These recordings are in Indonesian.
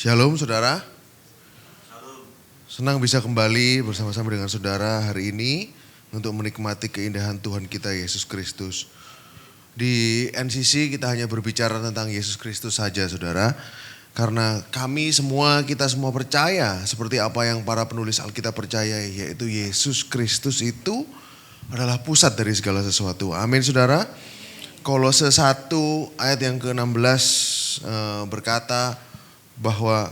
Shalom saudara. Senang bisa kembali bersama-sama dengan saudara hari ini untuk menikmati keindahan Tuhan kita Yesus Kristus. Di NCC kita hanya berbicara tentang Yesus Kristus saja saudara. Karena kita semua percaya seperti apa yang para penulis Alkitab percaya, yaitu Yesus Kristus itu adalah pusat dari segala sesuatu. Amin saudara. Kolose 1 ayat yang ke-16 berkata bahwa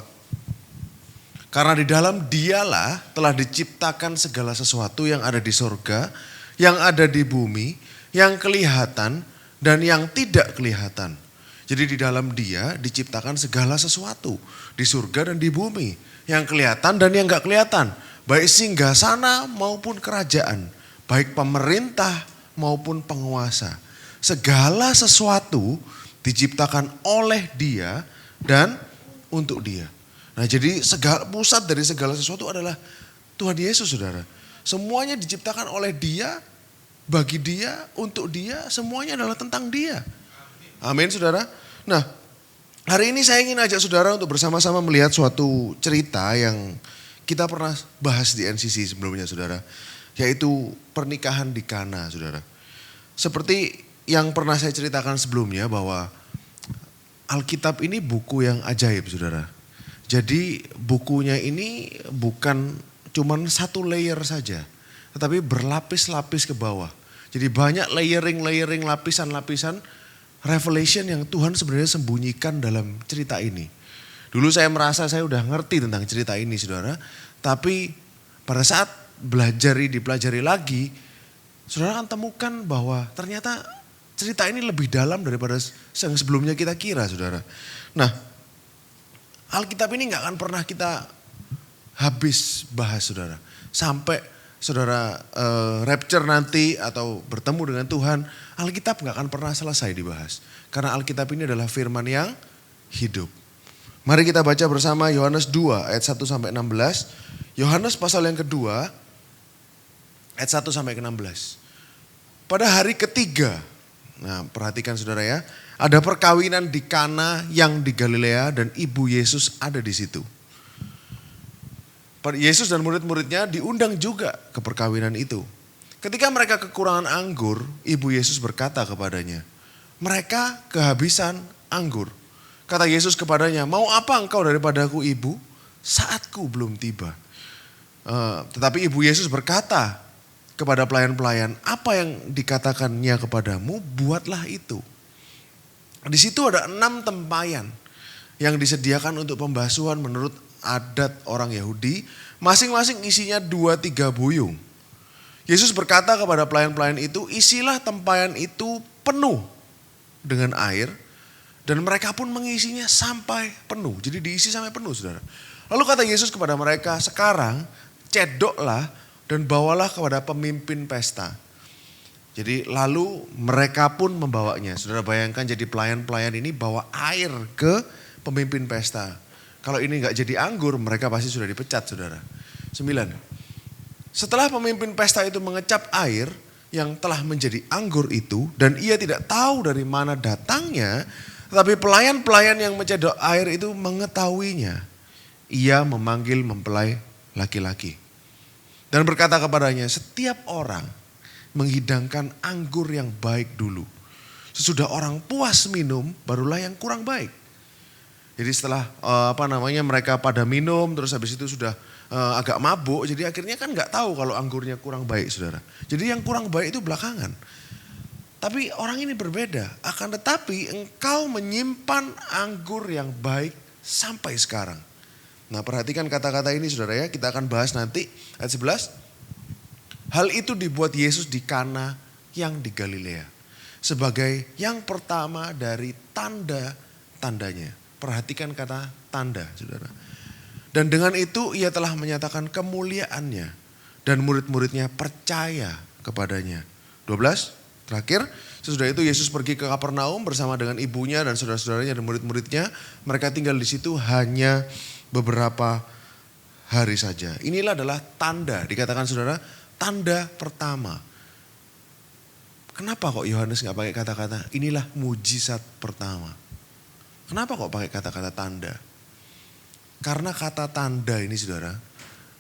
karena di dalam Dialah telah diciptakan segala sesuatu yang ada di sorga, yang ada di bumi, yang kelihatan dan yang tidak kelihatan. Jadi di dalam Dia diciptakan segala sesuatu di surga dan di bumi, yang kelihatan dan yang gak kelihatan, baik singgasana maupun kerajaan, baik pemerintah maupun penguasa. Segala sesuatu diciptakan oleh Dia dan untuk Dia. Nah jadi pusat dari segala sesuatu adalah Tuhan Yesus saudara. Semuanya diciptakan oleh Dia, bagi Dia, untuk Dia, semuanya adalah tentang Dia. Amin saudara. Nah hari ini saya ingin ajak saudara untuk bersama-sama melihat suatu cerita yang kita pernah bahas di NCC sebelumnya saudara. Yaitu pernikahan di Kana saudara. Seperti yang pernah saya ceritakan sebelumnya bahwa Alkitab ini buku yang ajaib saudara. Jadi bukunya ini bukan cuman satu layer saja. Tetapi berlapis-lapis ke bawah. Jadi banyak layering, lapisan-lapisan revelation yang Tuhan sebenarnya sembunyikan dalam cerita ini. Dulu saya merasa saya udah ngerti tentang cerita ini saudara. Tapi pada saat dipelajari lagi, saudara akan temukan bahwa ternyata cerita ini lebih dalam daripada yang sebelumnya kita kira saudara. Nah Alkitab ini gak akan pernah kita habis bahas saudara. Sampai saudara rapture nanti atau bertemu dengan Tuhan, Alkitab gak akan pernah selesai dibahas. Karena Alkitab ini adalah firman yang hidup. Mari kita baca bersama Yohanes 2 ayat 1 sampai 16. Yohanes pasal yang kedua ayat 1 sampai ke 16. Pada hari ketiga, nah perhatikan saudara ya, ada perkawinan di Kana yang di Galilea dan ibu Yesus ada di situ. Yesus dan murid-muridnya diundang juga ke perkawinan itu. Ketika mereka kekurangan anggur, ibu Yesus berkata kepadanya, mereka kehabisan anggur. Kata Yesus kepadanya, mau apa engkau daripadaku ibu? Saatku belum tiba. Tetapi ibu Yesus berkata kepada pelayan-pelayan, apa yang dikatakannya kepadamu, buatlah itu. Di situ ada 6 tempayan yang disediakan untuk pembasuhan menurut adat orang Yahudi. Masing-masing isinya 2-3 buyung. Yesus berkata kepada pelayan-pelayan itu, isilah tempayan itu penuh dengan air. Dan mereka pun mengisinya sampai penuh. Jadi diisi sampai penuh saudara. Lalu kata Yesus kepada mereka, sekarang cedoklah dan bawalah kepada pemimpin pesta. Jadi lalu mereka pun membawanya. Saudara bayangkan jadi pelayan-pelayan ini bawa air ke pemimpin pesta. Kalau ini gak jadi anggur mereka pasti sudah dipecat saudara. 9. Setelah pemimpin pesta itu mengecap air yang telah menjadi anggur itu. Dan ia tidak tahu dari mana datangnya. Tetapi pelayan-pelayan yang mencedok air itu mengetahuinya. Ia memanggil mempelai laki-laki. Dan berkata kepadanya, setiap orang menghidangkan anggur yang baik dulu. Sesudah orang puas minum, barulah yang kurang baik. Jadi setelah mereka pada minum, terus habis itu sudah agak mabuk, jadi akhirnya kan nggak tahu kalau anggurnya kurang baik, saudara. Jadi yang kurang baik itu belakangan. Tapi orang ini berbeda. Akan tetapi engkau menyimpan anggur yang baik sampai sekarang. Nah perhatikan kata-kata ini saudara ya, kita akan bahas nanti ayat 11. Hal itu dibuat Yesus di Kana yang di Galilea. Sebagai yang pertama dari tanda-tandanya. Perhatikan kata tanda saudara. Dan dengan itu ia telah menyatakan kemuliaannya. Dan murid-muridnya percaya kepadanya. 12 terakhir. Sesudah itu Yesus pergi ke Kapernaum bersama dengan ibunya dan saudara-saudaranya dan murid-muridnya. Mereka tinggal di situ hanya beberapa hari saja. Inilah adalah tanda, dikatakan saudara, tanda pertama. Kenapa kok Yohanes gak pakai kata-kata inilah mujizat pertama? Kenapa kok pakai kata-kata tanda? Karena kata tanda ini saudara,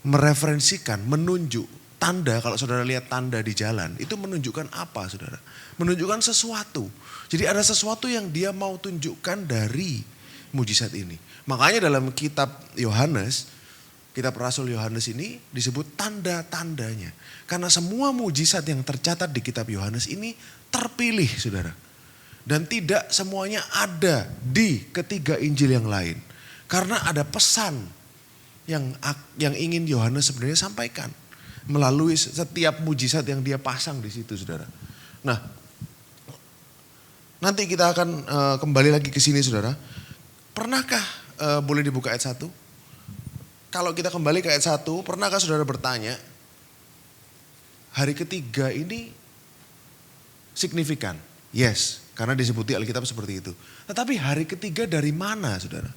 mereferensikan, menunjuk. Tanda, kalau saudara lihat tanda di jalan, itu menunjukkan apa saudara? Menunjukkan sesuatu. Jadi ada sesuatu yang dia mau tunjukkan dari mujizat ini. Makanya dalam kitab Yohanes, kitab Rasul Yohanes ini disebut tanda-tandanya. Karena semua mujizat yang tercatat di kitab Yohanes ini terpilih saudara. Dan tidak semuanya ada di ketiga Injil yang lain. Karena ada pesan yang ingin Yohanes sebenarnya sampaikan. Melalui setiap mujizat yang dia pasang di situ saudara. Nah, nanti kita akan kembali lagi ke sini saudara. Pernahkah boleh dibuka ayat 1? Kalau kita kembali ke ayat 1, pernahkah saudara bertanya, hari ketiga ini signifikan? Yes, karena disebuti Alkitab seperti itu. Tetapi hari ketiga dari mana saudara?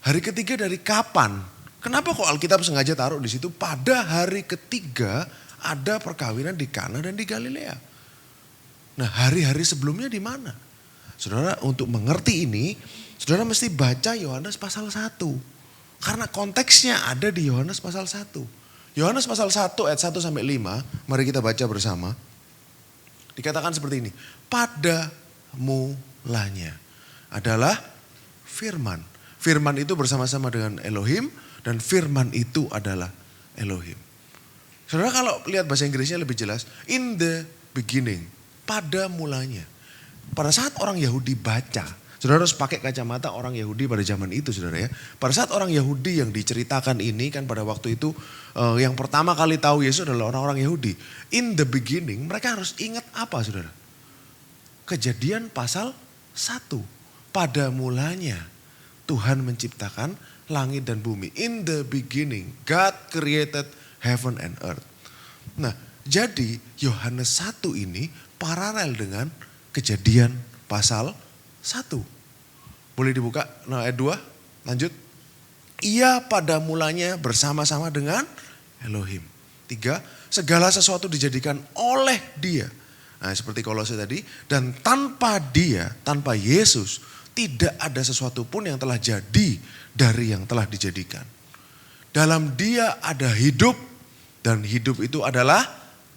Hari ketiga dari kapan? Kenapa kok Alkitab sengaja taruh di situ pada hari ketiga ada perkawinan di Kana dan di Galilea? Nah, hari-hari sebelumnya di mana? Saudara, untuk mengerti ini, saudara mesti baca Yohanes pasal 1. Karena konteksnya ada di Yohanes pasal 1. Yohanes pasal 1 ayat 1 sampai 5, mari kita baca bersama. Dikatakan seperti ini, pada mulanya adalah firman. Firman itu bersama-sama dengan Elohim dan firman itu adalah Elohim. Saudara kalau lihat bahasa Inggrisnya lebih jelas, in the beginning, pada mulanya. Pada saat orang Yahudi baca, saudara harus pakai kacamata orang Yahudi pada zaman itu saudara ya. Pada saat orang Yahudi yang diceritakan ini kan pada waktu itu yang pertama kali tahu Yesus adalah orang-orang Yahudi. In the beginning mereka harus ingat apa saudara? Kejadian pasal 1. Pada mulanya Tuhan menciptakan langit dan bumi. In the beginning God created heaven and earth. Nah jadi Yohanes 1 ini paralel dengan Kejadian pasal 1. Boleh dibuka ayat 2, lanjut. Ia pada mulanya bersama-sama dengan Elohim. 3, segala sesuatu dijadikan oleh dia. Nah seperti Kolose tadi. Dan tanpa dia, tanpa Yesus, tidak ada sesuatu pun yang telah jadi dari yang telah dijadikan. Dalam dia ada hidup dan hidup itu adalah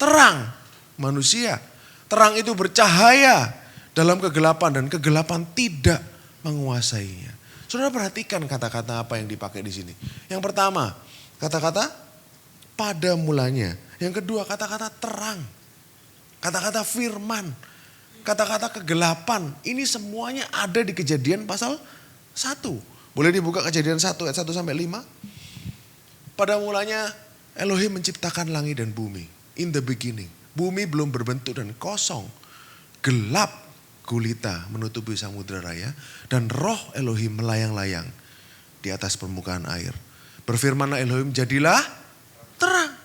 terang manusia. Terang itu bercahaya dalam kegelapan dan kegelapan tidak menguasainya. Saudara perhatikan kata-kata apa yang dipakai di sini. Yang pertama, kata-kata pada mulanya. Yang kedua, kata-kata terang. Kata-kata firman. Kata-kata kegelapan. Ini semuanya ada di Kejadian pasal 1. Boleh dibuka Kejadian 1 ayat 1 sampai 5. Pada mulanya Elohim menciptakan langit dan bumi. In the beginning. Bumi belum berbentuk dan kosong. Gelap gulita menutupi samudera raya. Dan roh Elohim melayang-layang di atas permukaan air. Berfirmanlah Elohim, jadilah terang.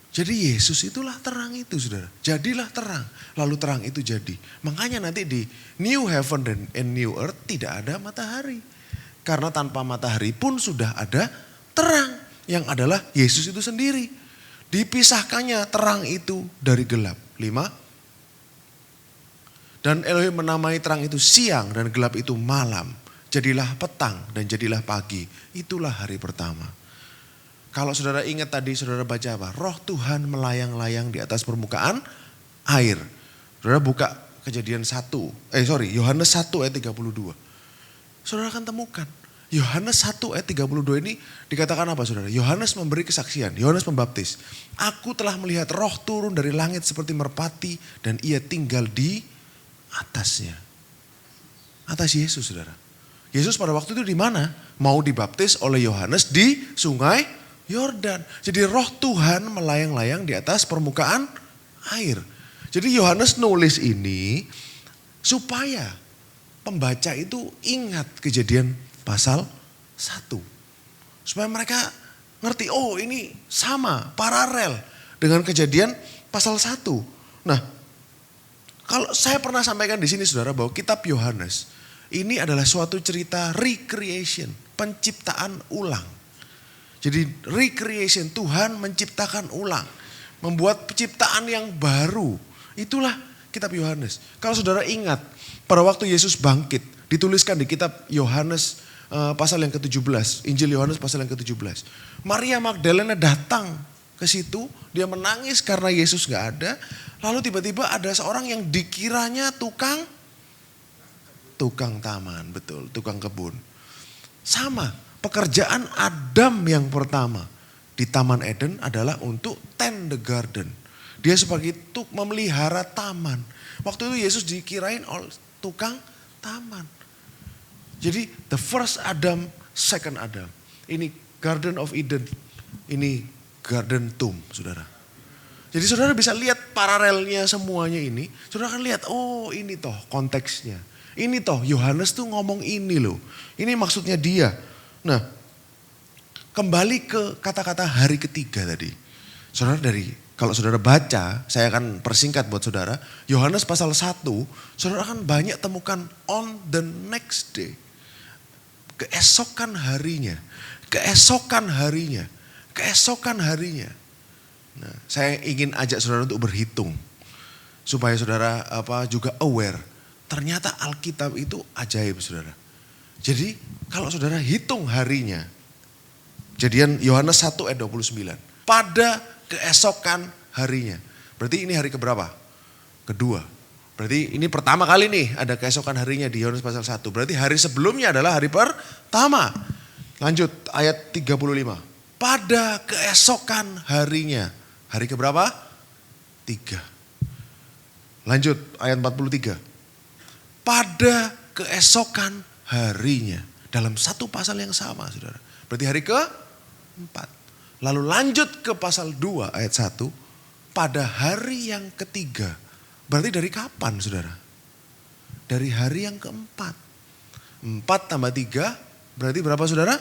Jadi Yesus itulah terang itu saudara. Jadilah terang. Lalu terang itu jadi. Makanya nanti di New Heaven and New Earth tidak ada matahari. Karena tanpa matahari pun sudah ada terang. Yang adalah Yesus itu sendiri. Dipisahkannya terang itu dari gelap. 5. Dan Elohim menamai terang itu siang dan gelap itu malam. Jadilah petang dan jadilah pagi. Itulah hari pertama. Kalau saudara ingat tadi saudara baca apa? Roh Tuhan melayang-layang di atas permukaan air. Saudara buka Kejadian 1. Yohanes 1 ayat 32. Saudara akan temukan. Yohanes 1 ayat 32 ini dikatakan apa saudara? Yohanes memberi kesaksian, Yohanes Pembaptis. Aku telah melihat roh turun dari langit seperti merpati dan ia tinggal di atasnya. Atas Yesus saudara. Yesus pada waktu itu di mana? Mau dibaptis oleh Yohanes di sungai Yordan. Jadi roh Tuhan melayang-layang di atas permukaan air. Jadi Yohanes nulis ini supaya pembaca itu ingat Kejadian pasal 1. Supaya mereka ngerti, oh ini sama, paralel dengan Kejadian pasal 1. Nah, kalau saya pernah sampaikan di sini saudara bahwa kitab Yohanes ini adalah suatu cerita recreation, penciptaan ulang. Jadi recreation, Tuhan menciptakan ulang, membuat penciptaan yang baru. Itulah kitab Yohanes. Kalau saudara ingat, pada waktu Yesus bangkit, dituliskan di kitab Yohanes pasal yang ke-17. Injil Yohanes pasal yang ke-17. Maria Magdalena datang ke situ, dia menangis karena Yesus gak ada. Lalu tiba-tiba ada seorang yang dikiranya tukang taman, betul, tukang kebun. Sama, pekerjaan Adam yang pertama di Taman Eden adalah untuk tend the garden. Dia sebagai memelihara taman. Waktu itu Yesus dikirain tukang taman. Jadi the first Adam, second Adam. Ini Garden of Eden, ini Garden Tomb, saudara. Jadi saudara bisa lihat paralelnya semuanya ini. Saudara akan lihat, oh ini toh konteksnya. Ini toh Yohanes tuh ngomong ini loh. Ini maksudnya dia. Nah, kembali ke kata-kata hari ketiga tadi. Saudara kalau saudara baca, saya akan persingkat buat saudara. Yohanes pasal 1, saudara akan banyak temukan on the next day. Keesokan harinya. Nah, saya ingin ajak saudara untuk berhitung. Supaya saudara juga aware. Ternyata Alkitab itu ajaib saudara. Jadi kalau saudara hitung harinya. Kejadian Yohanes 1 ayat 29. Pada keesokan harinya. Berarti ini hari keberapa? Kedua. Berarti ini pertama kali nih ada keesokan harinya di Yohanes pasal 1. Berarti hari sebelumnya adalah hari pertama. Lanjut ayat 35. Pada keesokan harinya. Hari keberapa? 3. Lanjut ayat 43. Pada keesokan harinya. Dalam satu pasal yang sama saudara. Berarti hari ke-4. Lalu lanjut ke pasal 2 ayat 1. Pada hari yang ketiga. Berarti dari kapan saudara? Dari hari yang ke-4. 4 tambah 3 berarti berapa saudara?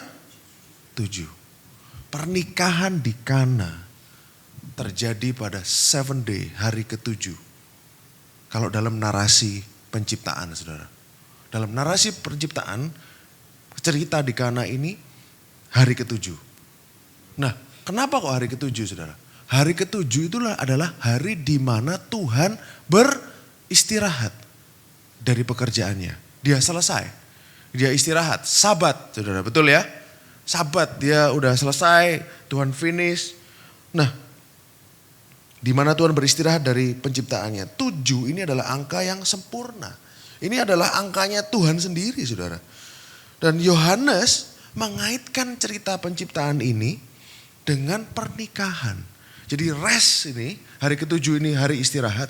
7. Pernikahan di Kana terjadi pada 7 day, hari ke-7. Kalau dalam narasi penciptaan saudara. Dalam narasi penciptaan, cerita di Kana ini hari ke-7. Nah, kenapa kok hari ke-7 saudara? Hari ke-7 itulah adalah hari di mana Tuhan beristirahat dari pekerjaannya. Dia selesai. Dia istirahat. Sabat saudara, betul ya? Sabat dia udah selesai, Tuhan finish. Nah, di mana Tuhan beristirahat dari penciptaannya. 7 ini adalah angka yang sempurna. Ini adalah angkanya Tuhan sendiri saudara. Dan Yohanes mengaitkan cerita penciptaan ini dengan pernikahan. Jadi rest ini, hari ke-7 ini hari istirahat,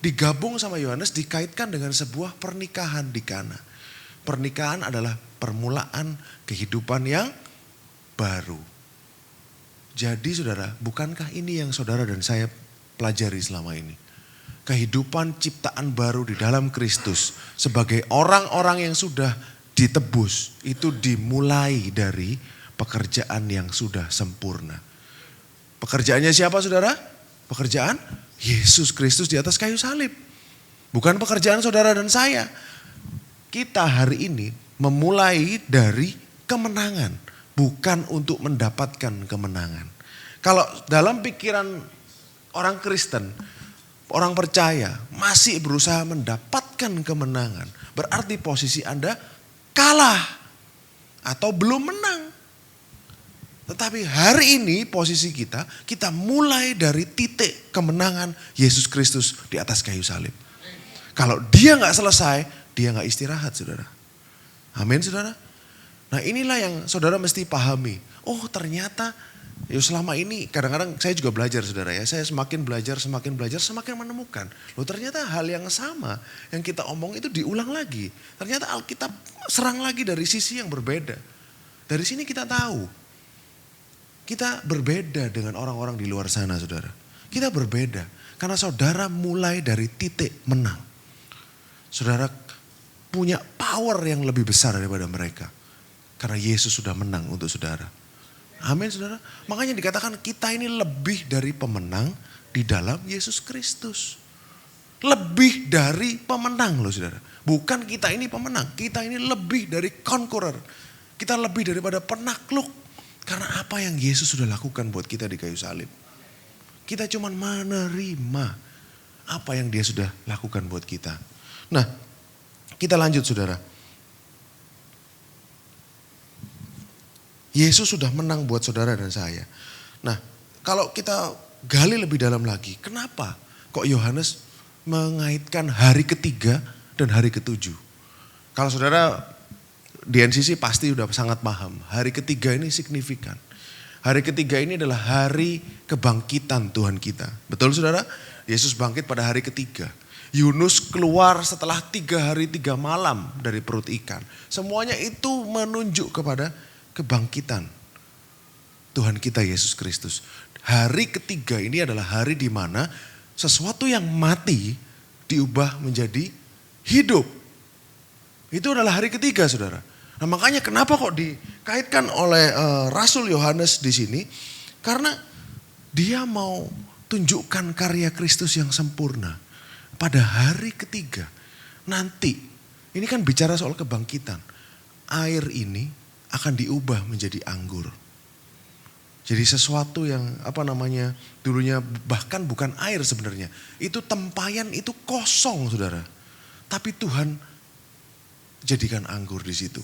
digabung sama Yohanes dikaitkan dengan sebuah pernikahan di Kana. Pernikahan adalah permulaan kehidupan yang baru. Jadi saudara, bukankah ini yang saudara dan saya pelajari selama ini? Kehidupan ciptaan baru di dalam Kristus sebagai orang-orang yang sudah ditebus itu dimulai dari pekerjaan yang sudah sempurna. Pekerjaannya siapa saudara? Pekerjaan Yesus Kristus di atas kayu salib. Bukan pekerjaan saudara dan saya. Kita hari ini memulai dari kemenangan. Bukan untuk mendapatkan kemenangan. Kalau dalam pikiran orang Kristen, orang percaya masih berusaha mendapatkan kemenangan. Berarti posisi Anda kalah atau belum menang. Tetapi hari ini posisi kita mulai dari titik kemenangan Yesus Kristus di atas kayu salib. Kalau dia gak selesai, dia gak istirahat saudara. Amin saudara. Nah inilah yang saudara mesti pahami. Oh ternyata selama ini kadang-kadang saya juga belajar saudara ya. Saya semakin belajar, semakin menemukan. Loh ternyata hal yang sama yang kita omong itu diulang lagi. Ternyata Alkitab serang lagi dari sisi yang berbeda. Dari sini kita tahu. Kita berbeda dengan orang-orang di luar sana saudara. Kita berbeda karena saudara mulai dari titik menang. Saudara punya power yang lebih besar daripada mereka. Karena Yesus sudah menang untuk saudara. Amin saudara. Makanya dikatakan kita ini lebih dari pemenang di dalam Yesus Kristus. Lebih dari pemenang loh saudara. Bukan kita ini pemenang. Kita ini lebih dari conqueror. Kita lebih daripada penakluk. Karena apa yang Yesus sudah lakukan buat kita di kayu salib. Kita cuma menerima apa yang dia sudah lakukan buat kita. Nah kita lanjut saudara. Yesus sudah menang buat saudara dan saya. Nah, kalau kita gali lebih dalam lagi, kenapa kok Yohanes mengaitkan hari ketiga dan hari ketujuh? Kalau saudara di NCC pasti udah sangat paham, hari ketiga ini signifikan. Hari ketiga ini adalah hari kebangkitan Tuhan kita. Betul saudara? Yesus bangkit pada hari ketiga. Yunus keluar setelah 3 hari 3 malam dari perut ikan. Semuanya itu menunjuk kepada kebangkitan Tuhan kita Yesus Kristus. Hari ketiga ini adalah hari di mana sesuatu yang mati diubah menjadi hidup. Itu adalah hari ketiga saudara. Nah makanya kenapa kok dikaitkan oleh Rasul Yohanes di sini? Karena dia mau tunjukkan karya Kristus yang sempurna. Pada hari ketiga nanti, ini kan bicara soal kebangkitan. Air ini akan diubah menjadi anggur. Jadi sesuatu yang dulunya bahkan bukan air sebenarnya. Itu tempayan, itu kosong saudara. Tapi Tuhan jadikan anggur di situ.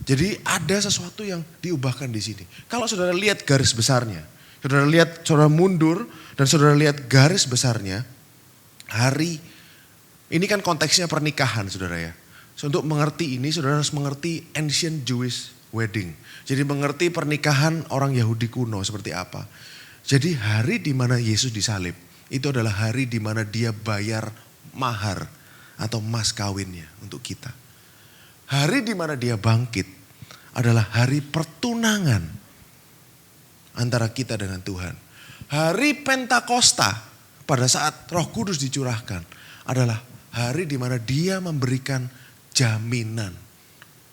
Jadi ada sesuatu yang diubahkan di sini. Kalau saudara lihat garis besarnya, saudara mundur dan saudara lihat garis besarnya, hari ini kan konteksnya pernikahan saudara ya. So, untuk mengerti ini saudara harus mengerti ancient Jewish wedding. Jadi mengerti pernikahan orang Yahudi kuno seperti apa. Jadi hari di mana Yesus disalib itu adalah hari di mana dia bayar mahar atau mas kawinnya untuk kita. Hari di mana dia bangkit adalah hari pertunangan antara kita dengan Tuhan. Hari Pentakosta pada saat Roh Kudus dicurahkan adalah hari di mana dia memberikan jaminan,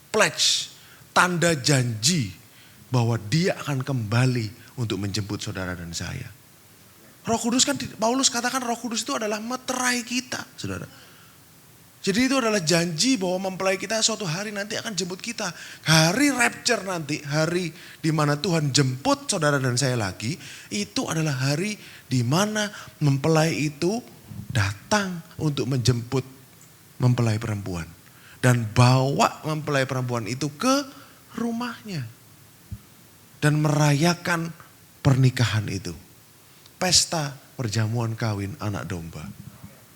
pledge, tanda janji bahwa dia akan kembali untuk menjemput saudara dan saya. Roh Kudus kan, Paulus katakan Roh Kudus itu adalah meterai kita saudara. Jadi itu adalah janji bahwa mempelai kita suatu hari nanti akan jemput kita. Hari rapture nanti, hari di mana Tuhan jemput saudara dan saya lagi, itu adalah hari di mana mempelai itu datang untuk menjemput mempelai perempuan. Dan bawa mempelai perempuan itu ke rumahnya. Dan merayakan pernikahan itu. Pesta perjamuan kawin anak domba.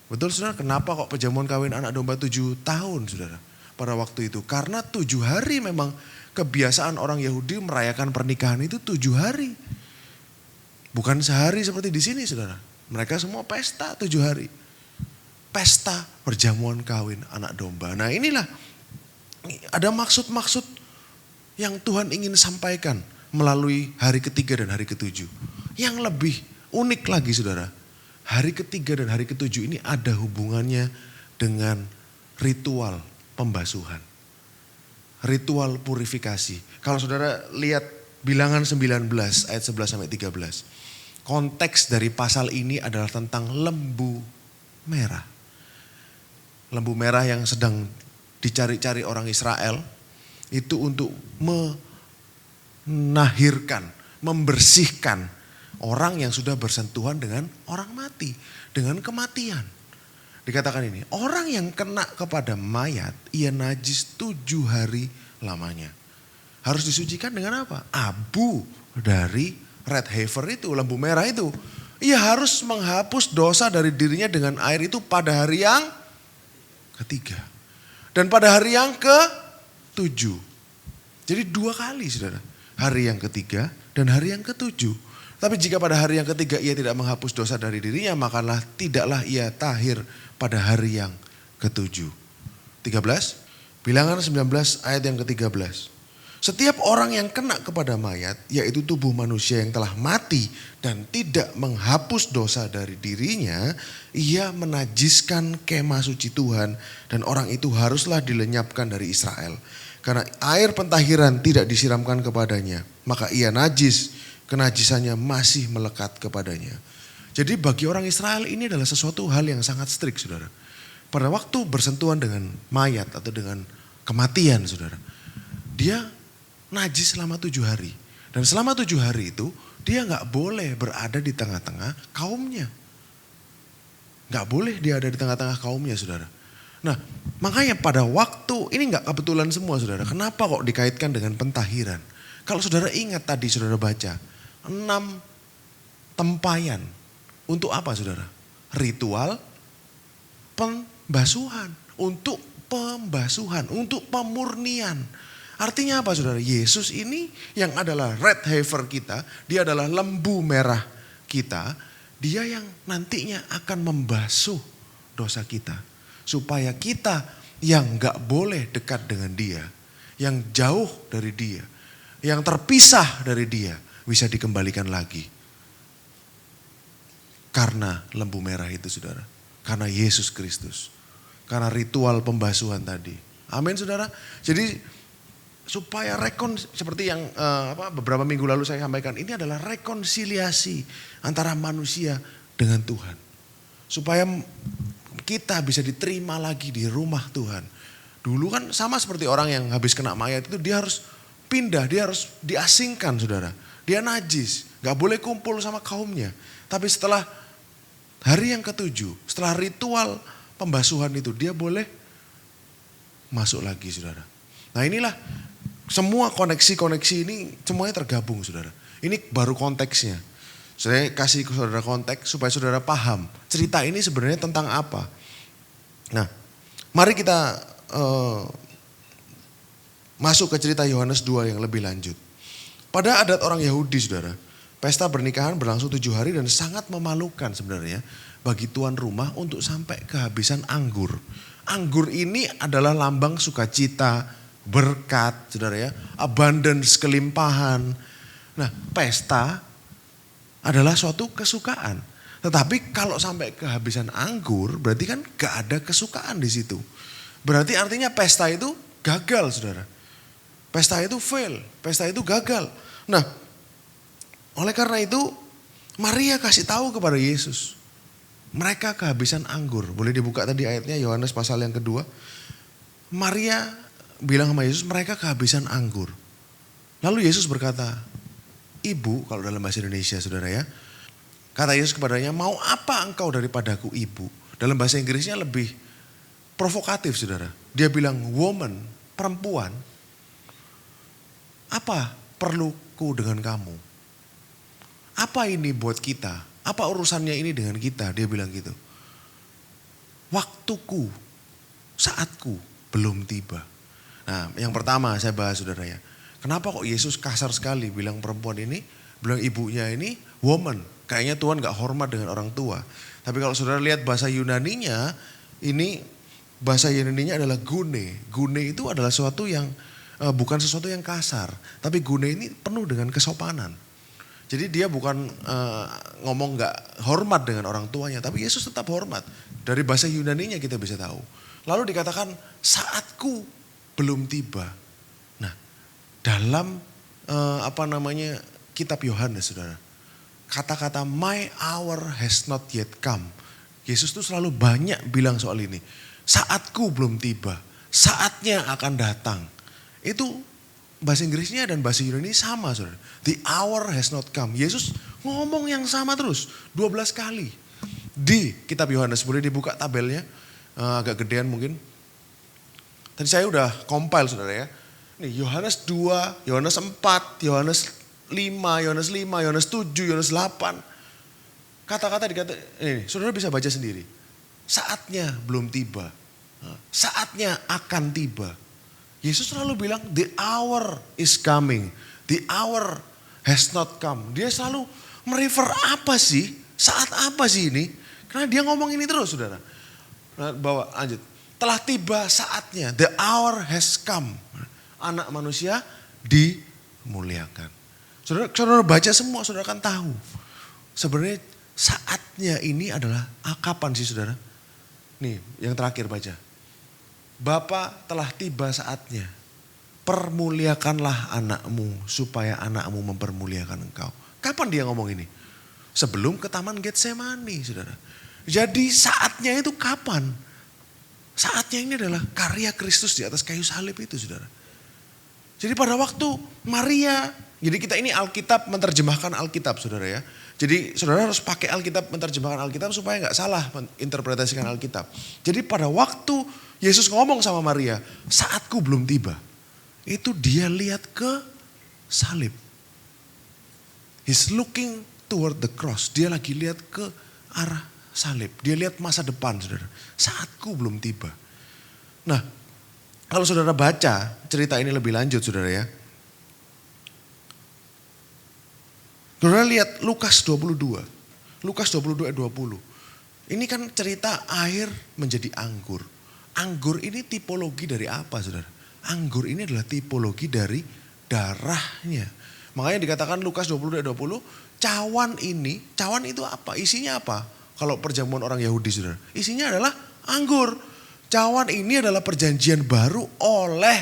Betul saudara, kenapa kok perjamuan kawin anak domba 7 tahun saudara pada waktu itu? Karena 7 hari memang kebiasaan orang Yahudi merayakan pernikahan itu 7 hari. Bukan sehari seperti di sini saudara. Mereka semua pesta 7 hari. Pesta perjamuan kawin anak domba. Nah inilah ada maksud-maksud yang Tuhan ingin sampaikan melalui hari ketiga dan hari ketujuh. Yang lebih unik lagi saudara. Hari ketiga dan hari ketujuh ini ada hubungannya dengan ritual pembasuhan. Ritual purifikasi. Kalau saudara lihat Bilangan 19 ayat 11 sampai 13. Konteks dari pasal ini adalah tentang lembu merah. Lembu merah yang sedang dicari-cari orang Israel. Itu untuk menahirkan, membersihkan orang yang sudah bersentuhan dengan orang mati, dengan kematian. Dikatakan ini, orang yang kena kepada mayat, ia najis 7 hari lamanya. Harus disucikan dengan apa? Abu dari red heifer itu, lembu merah itu. Ia harus menghapus dosa dari dirinya dengan air itu pada hari yang ketiga. Dan pada hari yang ke-7. Jadi 2 kali saudara. Hari yang ketiga dan hari yang ke-7. Tapi jika pada hari yang ketiga ia tidak menghapus dosa dari dirinya, makalah tidaklah ia tahir pada hari yang ke-7. 13, Bilangan 19 ayat yang ke-13. Setiap orang yang kena kepada mayat, yaitu tubuh manusia yang telah mati dan tidak menghapus dosa dari dirinya, ia menajiskan kemah suci Tuhan dan orang itu haruslah dilenyapkan dari Israel. Karena air pentahiran tidak disiramkan kepadanya, maka ia najis. Kenajisannya masih melekat kepadanya. Jadi bagi orang Israel ini adalah sesuatu hal yang sangat strict saudara. Pada waktu bersentuhan dengan mayat atau dengan kematian saudara. Dia najis selama 7 hari. Dan selama 7 hari itu dia gak boleh berada di tengah-tengah kaumnya. Gak boleh dia ada di tengah-tengah kaumnya saudara. Nah makanya pada waktu, ini gak kebetulan semua saudara. Kenapa kok dikaitkan dengan pentahiran? Kalau saudara ingat tadi saudara baca, 6 tempayan. Untuk apa saudara? Ritual pembasuhan. Untuk pembasuhan, untuk pemurnian. Artinya apa saudara? Yesus ini yang adalah red heifer kita, dia adalah lembu merah kita, dia yang nantinya akan membasuh dosa kita. Supaya kita yang gak boleh dekat dengan dia, yang jauh dari dia, yang terpisah dari dia, bisa dikembalikan lagi. Karena lembu merah itu saudara, karena Yesus Kristus, karena ritual pembasuhan tadi. Amin saudara. Jadi supaya seperti yang beberapa minggu lalu saya sampaikan, ini adalah rekonsiliasi antara manusia dengan Tuhan. Supaya kita bisa diterima lagi di rumah Tuhan. Dulu kan sama seperti orang yang habis kena mayat itu, dia harus pindah, dia harus diasingkan saudara. Dia najis, gak boleh kumpul sama kaumnya. Tapi setelah hari yang ke-7, setelah ritual pembasuhan itu, dia boleh masuk lagi saudara. Nah inilah semua koneksi-koneksi ini semuanya tergabung saudara. Ini baru konteksnya. Saya kasih ke saudara konteks supaya saudara paham cerita ini sebenarnya tentang apa. Nah mari kita masuk ke cerita Yohanes 2 yang lebih lanjut. Pada adat orang Yahudi saudara, pesta pernikahan berlangsung 7 hari dan sangat memalukan sebenarnya bagi tuan rumah untuk sampai kehabisan anggur. Anggur ini adalah lambang sukacita, berkat, saudara ya, abundance, kelimpahan. Nah, pesta adalah suatu kesukaan. Tetapi kalau sampai kehabisan anggur, berarti kan gak ada kesukaan di situ. Berarti artinya pesta itu gagal, saudara. Pesta itu fail, pesta itu gagal. Nah, oleh karena itu, Maria kasih tahu kepada Yesus, mereka kehabisan anggur. Boleh dibuka tadi ayatnya, Yohanes pasal yang kedua. Maria bilang sama Yesus, mereka kehabisan anggur. Lalu Yesus berkata, Ibu, kalau dalam bahasa Indonesia saudara ya, kata Yesus kepadanya, mau apa engkau daripadaku ibu? Dalam bahasa Inggrisnya lebih provokatif saudara. Dia bilang, woman, perempuan, apa perluku dengan kamu? Apa ini buat kita? Apa urusannya ini dengan kita? Dia bilang gitu. Waktuku, saatku belum tiba. Nah yang pertama saya bahas saudara ya. Kenapa kok Yesus kasar sekali bilang perempuan ini, bilang ibunya ini woman. Kayaknya Tuhan gak hormat dengan orang tua. Tapi kalau saudara lihat bahasa Yunaninya, ini bahasa Yunaninya adalah gune. Gune itu adalah sesuatu yang bukan sesuatu yang kasar. Tapi gune ini penuh dengan kesopanan. Jadi dia bukan ngomong gak hormat dengan orang tuanya. Tapi Yesus tetap hormat. Dari bahasa Yunaninya kita bisa tahu. Lalu dikatakan saatku belum tiba. Nah, dalam kitab Yohanes saudara, kata-kata my hour has not yet come. Yesus tuh selalu banyak bilang soal ini. Saatku belum tiba, saatnya akan datang. Itu bahasa Inggrisnya dan bahasa Yunani sama saudara. The hour has not come. Yesus ngomong yang sama terus 12 kali. Di kitab Yohanes, boleh dibuka tabelnya, agak gedean mungkin. Tadi saya udah compile saudara ya. Nih Yohanes 2, Yohanes 4, Yohanes 5, Yohanes 5, Yohanes 7, Yohanes 8. Kata-kata dikata, ini saudara bisa baca sendiri. Saatnya belum tiba. Saatnya akan tiba. Yesus selalu bilang the hour is coming. The hour has not come. Dia selalu merefer apa sih? Saat apa sih ini? Karena dia ngomong ini terus saudara. Nah, bawa lanjut. Telah tiba saatnya, the hour has come. Anak manusia dimuliakan. Saudara baca semua, saudara akan tahu. Sebenarnya saatnya ini adalah kapan sih saudara? Nih yang terakhir baca. Bapa telah tiba saatnya. Permuliakanlah anakmu supaya anakmu mempermuliakan engkau. Kapan dia ngomong ini? Sebelum ke taman Getsemani saudara. Jadi saatnya itu kapan? Saatnya ini adalah karya Kristus di atas kayu salib itu saudara. Jadi pada waktu Maria, jadi kita ini Alkitab menerjemahkan Alkitab saudara ya. Jadi saudara harus pakai Alkitab, menerjemahkan Alkitab supaya gak salah menginterpretasikan Alkitab. Jadi pada waktu Yesus ngomong sama Maria, saatku belum tiba. Itu dia lihat ke salib. He's looking toward the cross. Dia lagi lihat ke arah salib. Dia lihat masa depan, saudara. Saatku belum tiba. Nah, kalau saudara baca cerita ini lebih lanjut, saudara ya. Saudara lihat Lukas 22. Lukas 22 ayat 20. Ini kan cerita air menjadi anggur. Anggur ini tipologi dari apa, saudara? Anggur ini adalah tipologi dari darahnya. Makanya dikatakan Lukas 22 ayat 20, cawan itu apa? Isinya apa? Kalau perjamuan orang Yahudi, saudara. Isinya adalah anggur. Cawan ini adalah perjanjian baru oleh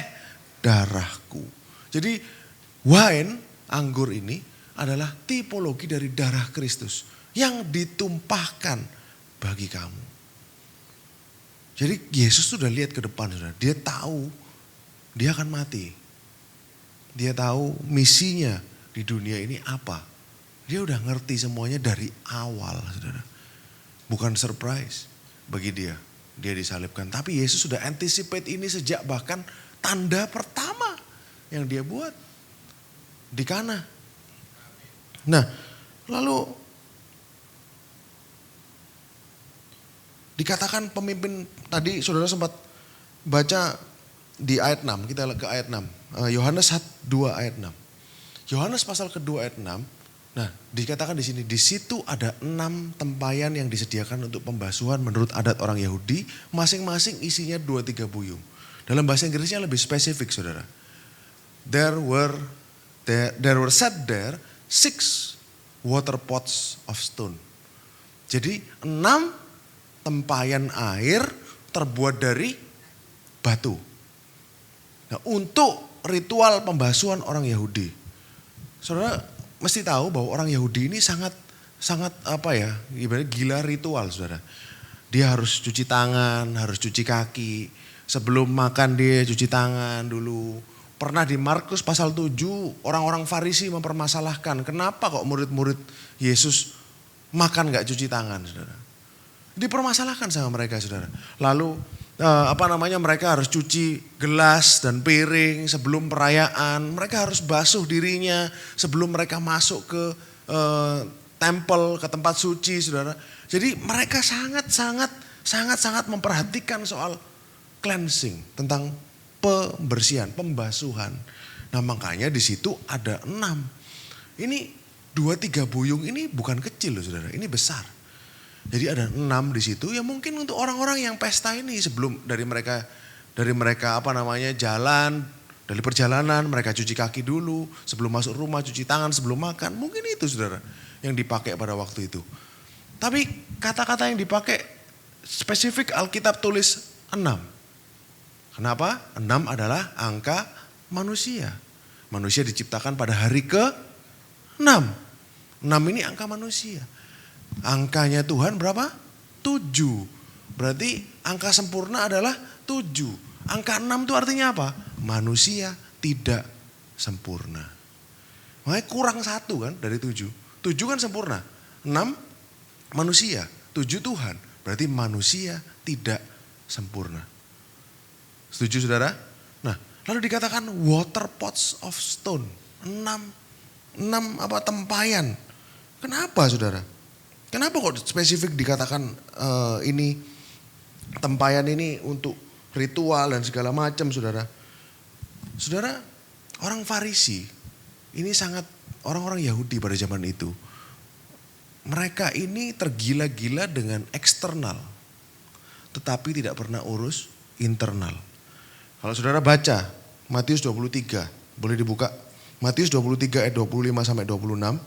darahku. Jadi wine, anggur ini adalah tipologi dari darah Kristus yang ditumpahkan bagi kamu. Jadi Yesus sudah lihat ke depan, saudara. Dia tahu dia akan mati. Dia tahu misinya di dunia ini apa. Dia udah ngerti semuanya dari awal, saudara. Bukan surprise bagi dia. Dia disalibkan. Tapi Yesus sudah anticipate ini sejak bahkan tanda pertama yang dia buat di Kana. Nah, lalu dikatakan pemimpin, tadi saudara sempat baca di ayat 6, kita ke ayat 6. Yohanes 2 ayat 6. Yohanes pasal kedua ayat 6. Nah, dikatakan di sini, di situ ada 6 tempayan yang disediakan untuk pembasuhan menurut adat orang Yahudi, masing-masing isinya 2-3 buyung. Dalam bahasa Inggrisnya lebih spesifik, saudara. There were set there 6 water pots of stone. Jadi 6 tempayan air terbuat dari batu. Nah, untuk ritual pembasuhan orang Yahudi. Saudara mesti tahu bahwa orang Yahudi ini sangat ibaratnya gila ritual, saudara. Dia harus cuci tangan, harus cuci kaki. Sebelum makan dia cuci tangan dulu. Pernah di Markus pasal 7 orang-orang Farisi mempermasalahkan kenapa kok murid-murid Yesus makan gak cuci tangan, saudara. Dipermasalahkan sama mereka, saudara. Lalu mereka harus cuci gelas dan piring sebelum perayaan. Mereka harus basuh dirinya sebelum mereka masuk ke tempel, ke tempat suci, saudara. Jadi mereka sangat memperhatikan soal cleansing, tentang pembersihan, pembasuhan. Nah, makanya di situ ada 6. Ini 2-3 buyung ini bukan kecil loh, saudara. Ini besar. Jadi ada 6 di situ ya, mungkin untuk orang-orang yang pesta ini sebelum dari mereka jalan, dari perjalanan mereka cuci kaki dulu, sebelum masuk rumah cuci tangan, sebelum makan. Mungkin itu, saudara, yang dipakai pada waktu itu. Tapi kata-kata yang dipakai spesifik Alkitab tulis 6. Kenapa? 6 adalah angka manusia. Manusia diciptakan pada hari ke-6. 6 ini angka manusia. Angkanya Tuhan berapa? 7. Berarti angka sempurna adalah 7. Angka 6 itu artinya apa? Manusia tidak sempurna. Makanya kurang 1 kan dari 7. 7 kan sempurna. 6 manusia, 7 Tuhan. Berarti manusia tidak sempurna. Setuju, saudara? Nah, lalu dikatakan water pots of stone. 6 tempayan. Kenapa, saudara? Kenapa kok spesifik dikatakan ini tempayan ini untuk ritual dan segala macam, saudara? Saudara, orang Farisi ini sangat orang-orang Yahudi pada zaman itu. Mereka ini tergila-gila dengan eksternal, tetapi tidak pernah urus internal. Kalau saudara baca Matius 23, boleh dibuka. Matius 23 ayat 25 sampai 26.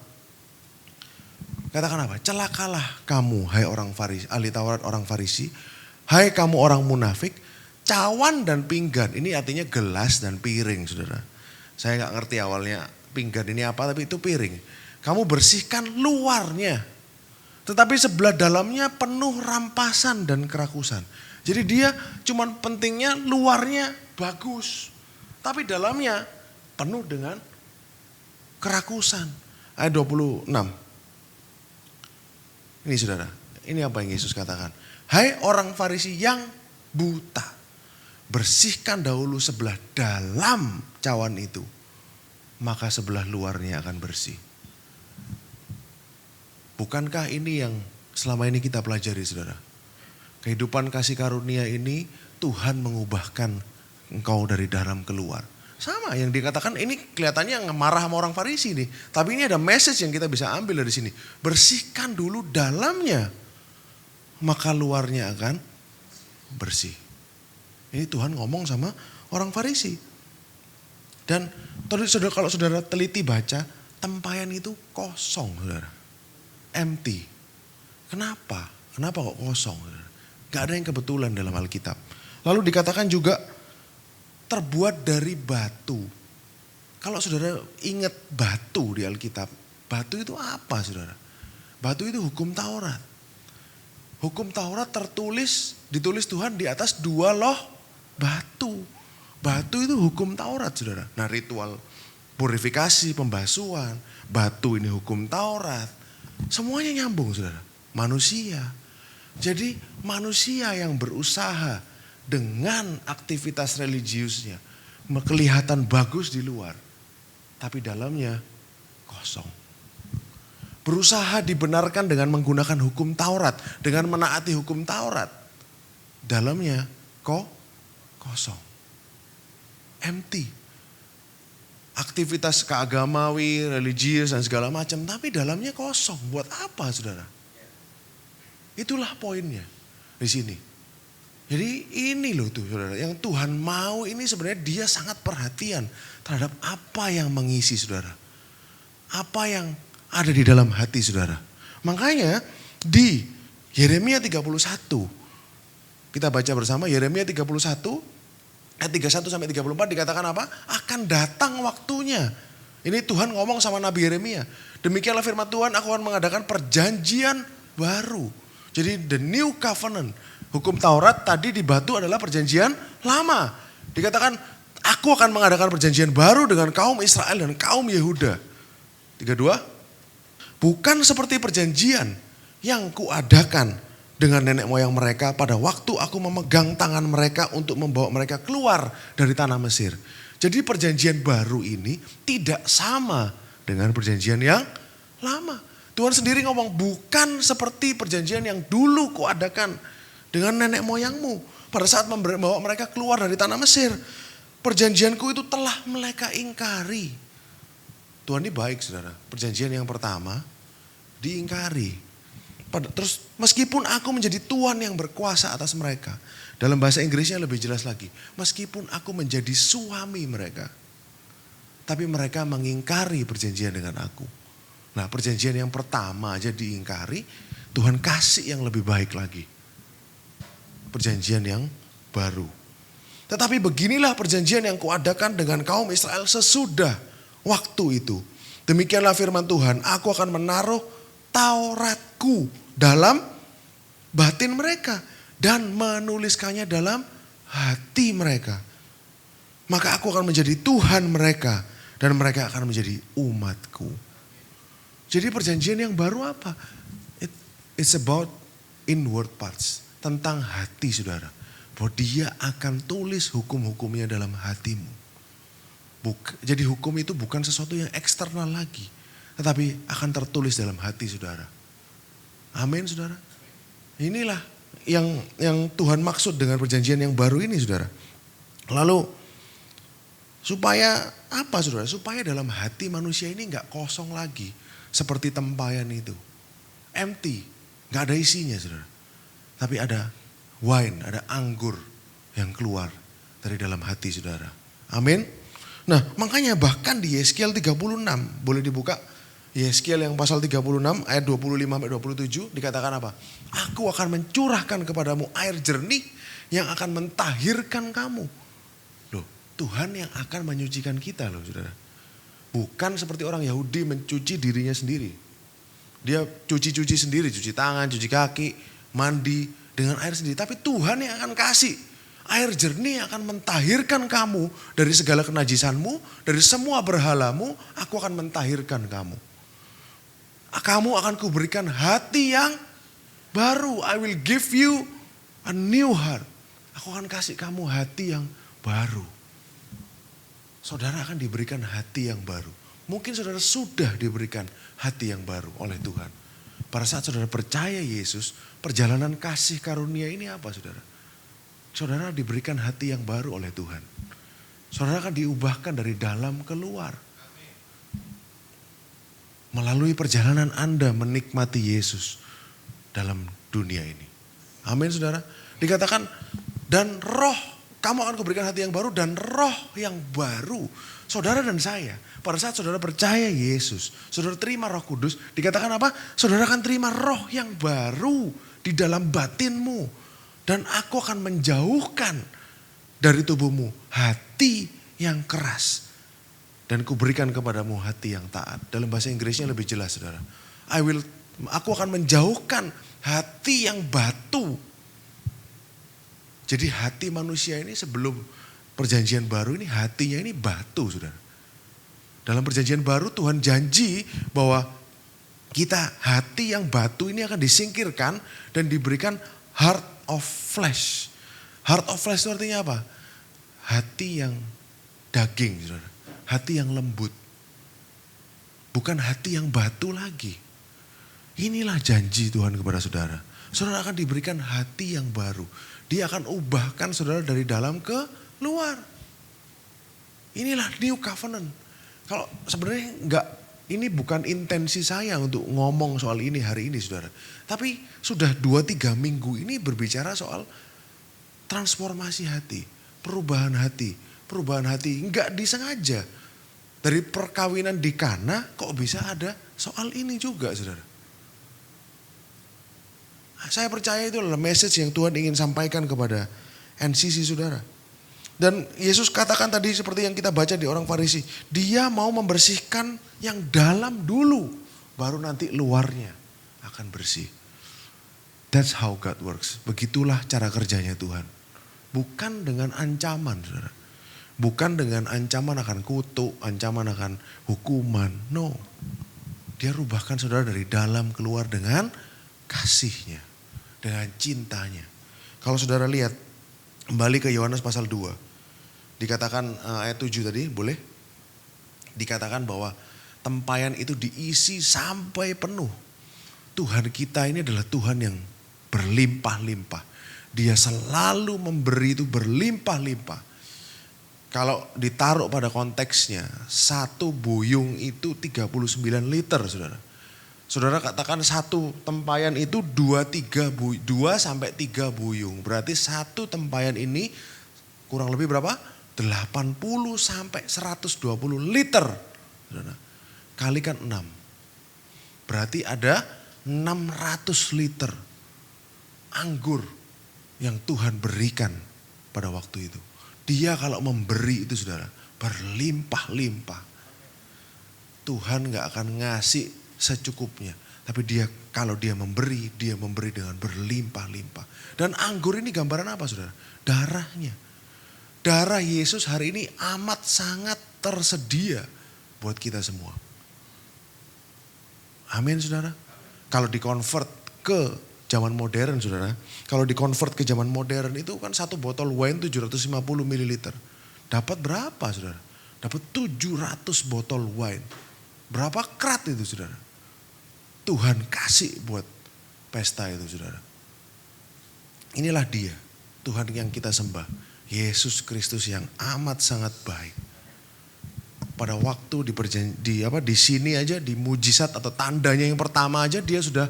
Katakan apa? Celakalah kamu, hai orang Farisi, ahli Taurat orang Farisi, hai kamu orang munafik, cawan dan pinggan. Ini artinya gelas dan piring, saudara. Saya gak ngerti awalnya pinggan ini apa, tapi itu piring. Kamu bersihkan luarnya, tetapi sebelah dalamnya penuh rampasan dan kerakusan. Jadi dia cuman pentingnya luarnya bagus, tapi dalamnya penuh dengan kerakusan. Ayat 26. Ini, saudara, ini apa yang Yesus katakan. Hai orang Farisi yang buta, bersihkan dahulu sebelah dalam cawan itu. maka sebelah luarnya akan bersih. Bukankah ini yang selama ini kita pelajari, saudara? Kehidupan kasih karunia ini Tuhan mengubahkan engkau dari dalam keluar. Sama yang dikatakan ini kelihatannya marah sama orang Farisi nih. Tapi ini ada message yang kita bisa ambil dari sini. Bersihkan dulu dalamnya, maka luarnya akan bersih. Ini Tuhan ngomong sama orang Farisi. Dan kalau saudara teliti baca, tempayan itu kosong, saudara. Empty. Kenapa? Kenapa kok kosong? Gak ada yang kebetulan dalam Alkitab. Lalu dikatakan juga terbuat dari batu. Kalau saudara ingat batu di Alkitab, batu itu apa, saudara? Batu itu hukum Taurat. Hukum Taurat ditulis Tuhan di atas 2 loh batu. Batu itu hukum Taurat, saudara. Nah, ritual purifikasi, pembasuhan, batu ini hukum Taurat. Semuanya nyambung, saudara. Manusia. Jadi manusia yang berusaha dengan aktivitas religiusnya kelihatan bagus di luar, tapi dalamnya kosong. Berusaha dibenarkan dengan menggunakan hukum Taurat, dengan menaati hukum Taurat, dalamnya kosong. Empty. Aktivitas keagamawi, religius dan segala macam, tapi dalamnya kosong. Buat apa, saudara? Itulah poinnya di sini. Jadi ini loh tuh, saudara, yang Tuhan mau ini sebenarnya dia sangat perhatian terhadap apa yang mengisi, saudara. Apa yang ada di dalam hati, saudara. Makanya di Yeremia 31, kita baca bersama Yeremia 31, ayat 31 sampai 34 dikatakan apa? Akan datang waktunya. Ini Tuhan ngomong sama Nabi Yeremia. Demikianlah firman Tuhan, aku akan mengadakan perjanjian baru. Jadi the new covenant. Hukum Taurat tadi di batu adalah perjanjian lama. Dikatakan aku akan mengadakan perjanjian baru dengan kaum Israel dan kaum Yehuda. 32. Bukan seperti perjanjian yang kuadakan dengan nenek moyang mereka pada waktu aku memegang tangan mereka untuk membawa mereka keluar dari tanah Mesir. Jadi perjanjian baru ini tidak sama dengan perjanjian yang lama. Tuhan sendiri ngomong bukan seperti perjanjian yang dulu kuadakan dengan nenek moyangmu pada saat membawa mereka keluar dari tanah Mesir. Perjanjianku itu telah mereka ingkari. Tuhan ini baik, saudara. Perjanjian yang pertama diingkari. Terus meskipun aku menjadi Tuhan yang berkuasa atas mereka. Dalam bahasa Inggrisnya lebih jelas lagi. Meskipun aku menjadi suami mereka. Tapi mereka mengingkari perjanjian dengan aku. Nah, perjanjian yang pertama aja diingkari. Tuhan kasih yang lebih baik lagi. Perjanjian yang baru. Tetapi beginilah perjanjian yang kuadakan dengan kaum Israel sesudah waktu itu. Demikianlah firman Tuhan. Aku akan menaruh Tauratku dalam batin mereka dan menuliskannya dalam hati mereka. Maka aku akan menjadi Tuhan mereka dan mereka akan menjadi umatku. Jadi perjanjian yang baru apa? It's about inward parts. Tentang hati, saudara. Bahwa dia akan tulis hukum-hukumnya dalam hatimu. Jadi hukum itu bukan sesuatu yang eksternal lagi. Tetapi akan tertulis dalam hati, saudara. Amin, saudara. Inilah yang Tuhan maksud dengan perjanjian yang baru ini, saudara. Lalu supaya apa, saudara? Supaya dalam hati manusia ini gak kosong lagi. Seperti tempayan itu. Empty. Gak ada isinya, saudara. Tapi ada wine, ada anggur yang keluar dari dalam hati, saudara. Amin. Nah, makanya bahkan di Yeskiel 36, boleh dibuka? Yeskiel yang pasal 36 ayat 25-27 dikatakan apa? Aku akan mencurahkan kepadamu air jernih yang akan mentahirkan kamu. Loh, Tuhan yang akan menyucikan kita loh, saudara. Bukan seperti orang Yahudi mencuci dirinya sendiri. Dia cuci-cuci sendiri, cuci tangan, cuci kaki, mandi dengan air sendiri. Tapi Tuhan yang akan kasih air jernih yang akan mentahirkan kamu dari segala kenajisanmu, dari semua berhalamu, aku akan mentahirkan kamu. Kamu akan kuberikan hati yang baru. I will give you a new heart. Aku akan kasih kamu hati yang baru. saudara akan diberikan hati yang baru. Mungkin saudara sudah diberikan hati yang baru oleh Tuhan. Pada saat saudara percaya Yesus, perjalanan kasih karunia ini apa saudara? Saudara diberikan hati yang baru oleh Tuhan. Saudara akan diubahkan dari dalam keluar. Melalui perjalanan Anda menikmati Yesus dalam dunia ini. Amin saudara. Dikatakan dan roh, kamu akan kuberikan hati yang baru dan roh yang baru. Saudara dan saya, pada saat saudara percaya Yesus, saudara terima Roh Kudus, dikatakan apa? Saudara akan terima roh yang baru di dalam batinmu. Dan aku akan menjauhkan dari tubuhmu hati yang keras. Dan kuberikan kepadamu hati yang taat. Dalam bahasa Inggrisnya lebih jelas saudara. Aku akan menjauhkan hati yang batu. Jadi hati manusia ini sebelum perjanjian baru ini hatinya ini batu saudara. Dalam perjanjian baru Tuhan janji bahwa kita hati yang batu ini akan disingkirkan dan diberikan heart of flesh. Heart of flesh itu artinya apa? Hati yang daging saudara. Hati yang lembut. Bukan hati yang batu lagi. Inilah janji Tuhan kepada saudara. Saudara akan diberikan hati yang baru. Dia akan ubahkan saudara dari dalam ke luar. Inilah new covenant. Kalau sebenarnya ini bukan intensi saya untuk ngomong soal ini hari ini saudara. Tapi sudah 2-3 minggu ini berbicara soal transformasi hati. Perubahan hati. Enggak disengaja. Dari perkawinan di Kana kok bisa ada soal ini juga saudara. Saya percaya itu adalah message yang Tuhan ingin sampaikan kepada NCC saudara. Dan Yesus katakan tadi seperti yang kita baca di orang Farisi. Dia mau membersihkan yang dalam dulu. Baru nanti luarnya akan bersih. That's how God works. Begitulah cara kerjanya Tuhan. Bukan dengan ancaman saudara. Bukan dengan ancaman akan kutuk, ancaman akan hukuman. No. Dia rubahkan saudara dari dalam keluar dengan kasihnya. Dengan cintanya. Kalau saudara lihat, kembali ke Yohanes pasal 2. Dikatakan ayat 7 tadi, boleh? Dikatakan bahwa tempayan itu diisi sampai penuh. Tuhan kita ini adalah Tuhan yang berlimpah-limpah. Dia selalu memberi itu berlimpah-limpah. Kalau ditaruh pada konteksnya, satu buyung itu 39 liter saudara. Saudara katakan satu tempayan itu 2 sampai 3 buyung. Berarti satu tempayan ini kurang lebih berapa? 80 sampai 120 liter. Saudara. Kalikan 6. Berarti ada 600 liter anggur yang Tuhan berikan pada waktu itu. Dia kalau memberi itu saudara, berlimpah-limpah. Tuhan gak akan ngasih secukupnya. Tapi kalau dia memberi dengan berlimpah-limpah. Dan anggur ini gambaran apa saudara? Darahnya. Darah Yesus hari ini amat sangat tersedia buat kita semua. Amin saudara. Kalau dikonvert ke zaman modern saudara. Kalau dikonvert ke zaman modern itu kan satu botol wine 750 ml. Dapat berapa saudara? Dapat 700 botol wine. Berapa krat itu saudara? Tuhan kasih buat pesta itu saudara. Inilah dia Tuhan yang kita sembah. Yesus Kristus yang amat sangat baik. Pada waktu di sini aja di mujizat atau tandanya yang pertama aja dia sudah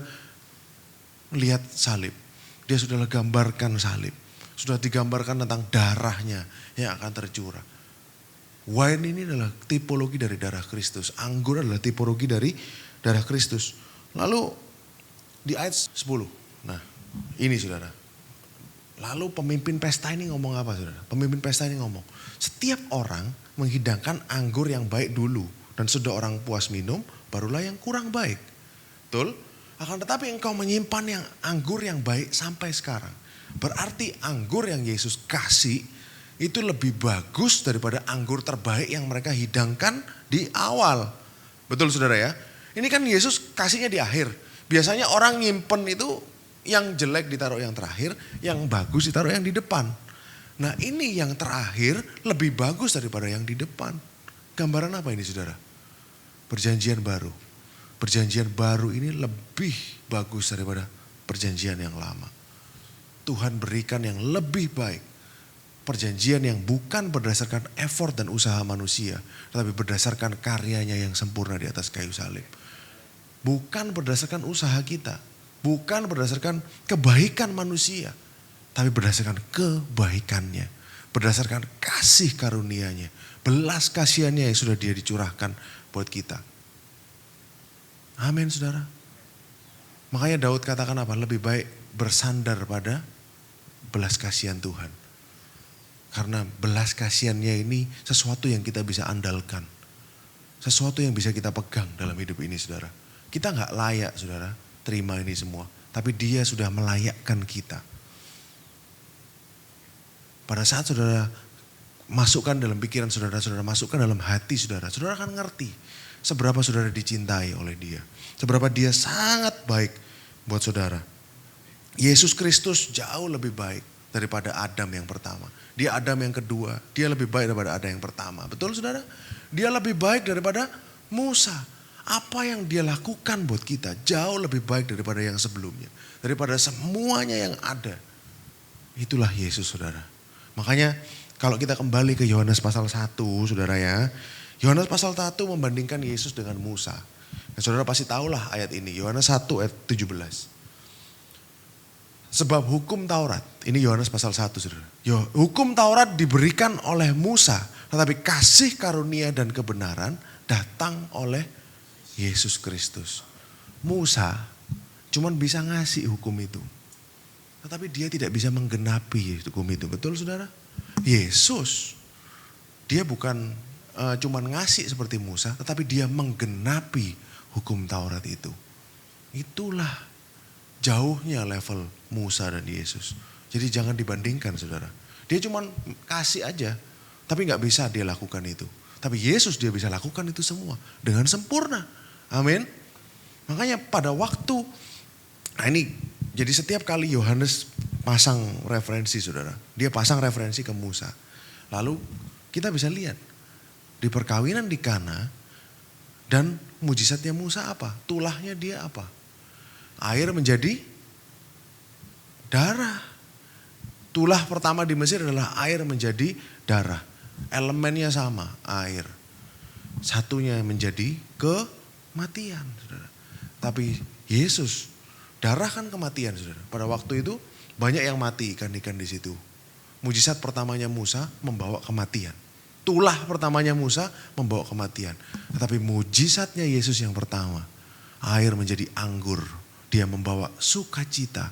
lihat salib. Dia sudah gambarkan salib. Sudah digambarkan tentang darahnya yang akan tercurah. Wine ini adalah tipologi dari darah Kristus. Anggur adalah tipologi dari darah Kristus. Lalu di ayat 10. Nah ini saudara. Lalu pemimpin pesta ini ngomong apa saudara? Pemimpin pesta ini ngomong. Setiap orang menghidangkan anggur yang baik dulu. Dan sudah orang puas minum barulah yang kurang baik. Betul? Akan tetapi engkau menyimpan yang anggur yang baik sampai sekarang. Berarti anggur yang Yesus kasih itu lebih bagus daripada anggur terbaik yang mereka hidangkan di awal. Betul saudara ya? Ini kan Yesus kasihnya di akhir. Biasanya orang nyimpen itu yang jelek ditaruh yang terakhir, yang bagus ditaruh yang di depan. Nah ini yang terakhir lebih bagus daripada yang di depan. Gambaran apa ini saudara? Perjanjian baru. Perjanjian baru ini lebih bagus daripada perjanjian yang lama. Tuhan berikan yang lebih baik. Perjanjian yang bukan berdasarkan effort dan usaha manusia. Tetapi berdasarkan karyanya yang sempurna di atas kayu salib. Bukan berdasarkan usaha kita. Bukan berdasarkan kebaikan manusia. Tapi berdasarkan kebaikannya. Berdasarkan kasih karunia-Nya. Belas kasihannya yang sudah dia dicurahkan buat kita. Amin saudara. Makanya Daud katakan apa? Lebih baik bersandar pada belas kasihan Tuhan. Karena belas kasihannya ini sesuatu yang kita bisa andalkan. Sesuatu yang bisa kita pegang dalam hidup ini saudara. Kita gak layak saudara terima ini semua. Tapi dia sudah melayakkan kita. Pada saat saudara masukkan dalam pikiran saudara, saudara masukkan dalam hati saudara, saudara akan ngerti seberapa saudara dicintai oleh dia. Seberapa dia sangat baik buat saudara. Yesus Kristus jauh lebih baik daripada Adam yang pertama. Dia Adam yang kedua, dia lebih baik daripada Adam yang pertama. Betul saudara? Dia lebih baik daripada Musa. Apa yang dia lakukan buat kita jauh lebih baik daripada yang sebelumnya. Daripada semuanya yang ada. Itulah Yesus saudara. Makanya kalau kita kembali ke Yohanes pasal 1 saudara ya. Yohanes pasal 1 membandingkan Yesus dengan Musa. Nah, saudara pasti tahulah ayat ini. Yohanes 1 ayat 17. Sebab hukum Taurat. Ini Yohanes pasal 1 saudara. Hukum Taurat diberikan oleh Musa. Tetapi kasih karunia dan kebenaran datang oleh Yesus Kristus. Musa cuman bisa ngasih hukum itu. Tetapi dia tidak bisa menggenapi hukum itu. Betul saudara? Yesus, dia bukan cuman ngasih seperti Musa. Tetapi dia menggenapi hukum Taurat itu. Itulah jauhnya level Musa dan Yesus. Jadi jangan dibandingkan saudara. Dia cuman kasih aja. Tapi gak bisa dia lakukan itu. Tapi Yesus dia bisa lakukan itu semua. Dengan sempurna. Amin. Makanya pada waktu, nah ini jadi setiap kali Yohanes pasang referensi saudara. Dia pasang referensi ke Musa. Lalu kita bisa lihat. Di perkawinan di Kana. Dan mujizatnya Musa apa? Tulahnya dia apa? Air menjadi darah. Tulah pertama di Mesir adalah air menjadi darah. Elemennya sama, air. Satunya menjadi kematian saudara. Tapi Yesus, darah kan kematian saudara. Pada waktu itu banyak yang mati ikan-ikan di situ. Mujizat pertamanya Musa membawa kematian. Tulah pertamanya Musa membawa kematian. Tetapi mujizatnya Yesus yang pertama. Air menjadi anggur. Dia membawa sukacita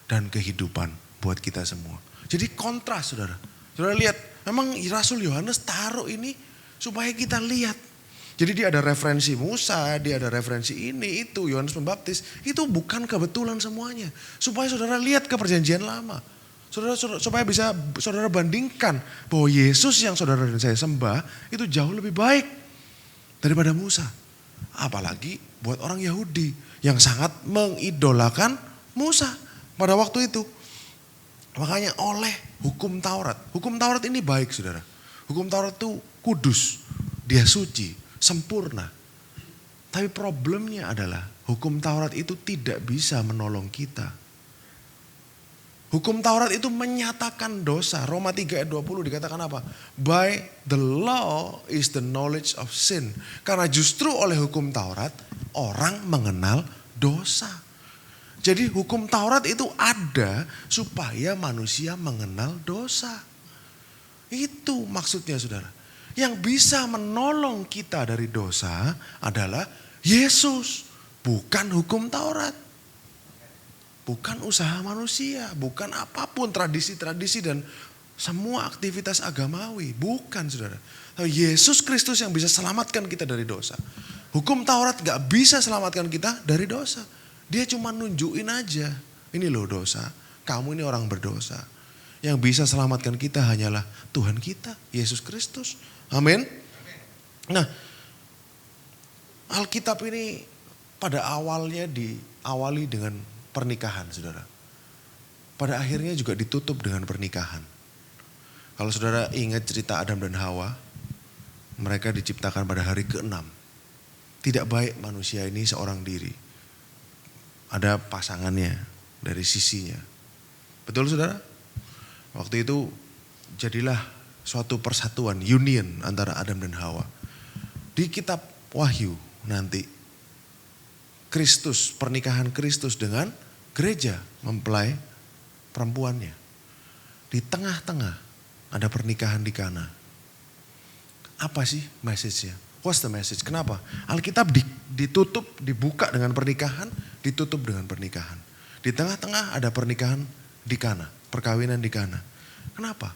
dan kehidupan buat kita semua. Jadi kontras saudara. Saudara lihat, memang Rasul Yohanes taruh ini supaya kita lihat. Jadi dia ada referensi Musa, dia ada referensi ini, itu, Yohanes Pembaptis. Itu bukan kebetulan semuanya. Supaya saudara lihat ke perjanjian lama. Supaya bisa saudara bandingkan bahwa Yesus yang saudara dan saya sembah itu jauh lebih baik daripada Musa. Apalagi buat orang Yahudi yang sangat mengidolakan Musa pada waktu itu. Makanya oleh hukum Taurat. Hukum Taurat ini baik saudara. Hukum Taurat itu kudus, dia suci, sempurna. Tapi problemnya adalah hukum Taurat itu tidak bisa menolong kita. Hukum Taurat itu menyatakan dosa. Roma 3 ayat 20 dikatakan apa? By the law is the knowledge of sin. Karena justru oleh hukum Taurat orang mengenal dosa. Jadi hukum Taurat itu ada supaya manusia mengenal dosa. Itu maksudnya saudara. Yang bisa menolong kita dari dosa adalah Yesus. Bukan hukum Taurat. Bukan usaha manusia, bukan apapun tradisi-tradisi dan semua aktivitas agamawi. Bukan saudara. Tapi Yesus Kristus yang bisa selamatkan kita dari dosa. Hukum Taurat gak bisa selamatkan kita dari dosa. Dia cuma nunjukin aja. Ini loh dosa, kamu ini orang berdosa. Yang bisa selamatkan kita hanyalah Tuhan kita, Yesus Kristus. Amin. Nah, Alkitab ini pada awalnya diawali dengan pernikahan saudara. Pada akhirnya juga ditutup dengan pernikahan. Kalau saudara ingat cerita Adam dan Hawa, mereka diciptakan pada hari ke-6. Tidak baik manusia ini seorang diri. Ada pasangannya dari sisinya. Betul saudara? Waktu itu jadilah suatu persatuan, union antara Adam dan Hawa. Di kitab Wahyu nanti, Kristus, pernikahan Kristus dengan gereja mempelai perempuannya. Di tengah-tengah ada pernikahan di Kana. Apa sih message-nya? What's the message? Kenapa? Alkitab ditutup, dibuka dengan pernikahan, ditutup dengan pernikahan. Di tengah-tengah ada pernikahan di Kana, perkawinan di Kana. Kenapa?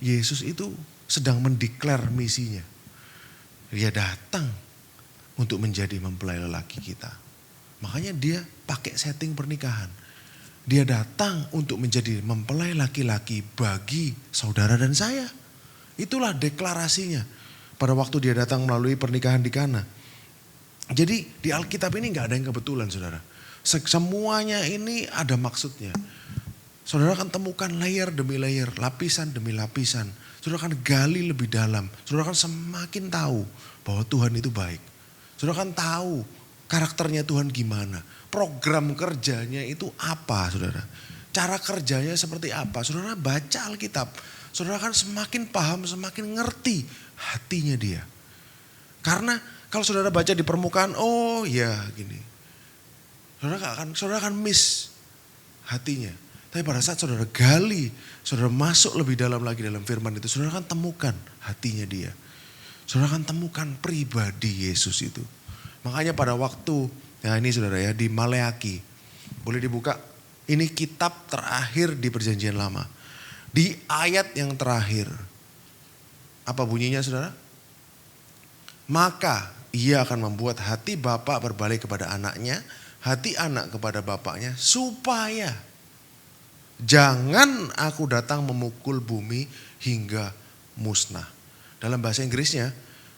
Yesus itu sedang mendeklar misinya. Dia datang untuk menjadi mempelai lelaki kita. Makanya dia pakai setting pernikahan. Dia datang untuk menjadi mempelai laki-laki bagi saudara dan saya. Itulah deklarasinya pada waktu dia datang melalui pernikahan di Kana. Jadi di Alkitab ini gak ada yang kebetulan saudara. Semuanya ini ada maksudnya. Saudara akan temukan layer demi layer, lapisan demi lapisan. Saudara akan gali lebih dalam. Saudara akan semakin tahu bahwa Tuhan itu baik. Saudara akan tahu karakternya Tuhan gimana. Program kerjanya itu apa saudara. Cara kerjanya seperti apa. Saudara baca Alkitab. Saudara akan semakin paham, semakin ngerti hatinya dia. Karena kalau saudara baca di permukaan, oh ya gini. Saudara akan miss hatinya. Tapi pada saat saudara gali, saudara masuk lebih dalam lagi dalam firman itu, saudara akan temukan hatinya dia. Saudara akan temukan pribadi Yesus itu. Makanya pada waktu, ya ini saudara ya, di Maleaki, boleh dibuka. Ini kitab terakhir di Perjanjian Lama. Di ayat yang terakhir, apa bunyinya saudara? Maka ia akan membuat hati bapak berbalik kepada anaknya, hati anak kepada bapaknya, supaya jangan aku datang memukul bumi hingga musnah. Dalam bahasa Inggrisnya,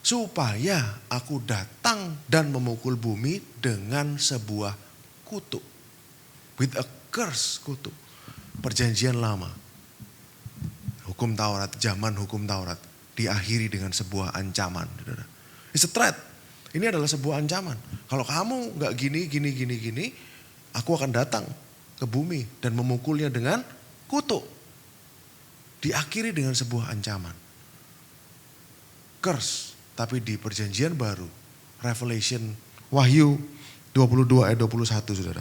supaya aku datang dan memukul bumi dengan sebuah kutuk. With a curse, kutuk. Perjanjian Lama. Hukum Taurat, zaman hukum Taurat. Diakhiri dengan sebuah ancaman. It's a threat. Ini adalah sebuah ancaman. Kalau kamu gak gini, aku akan datang ke bumi dan memukulnya dengan kutuk. Diakhiri dengan sebuah ancaman. Curse. Tapi di perjanjian baru, Revelation, Wahyu 22 ayat 21 saudara.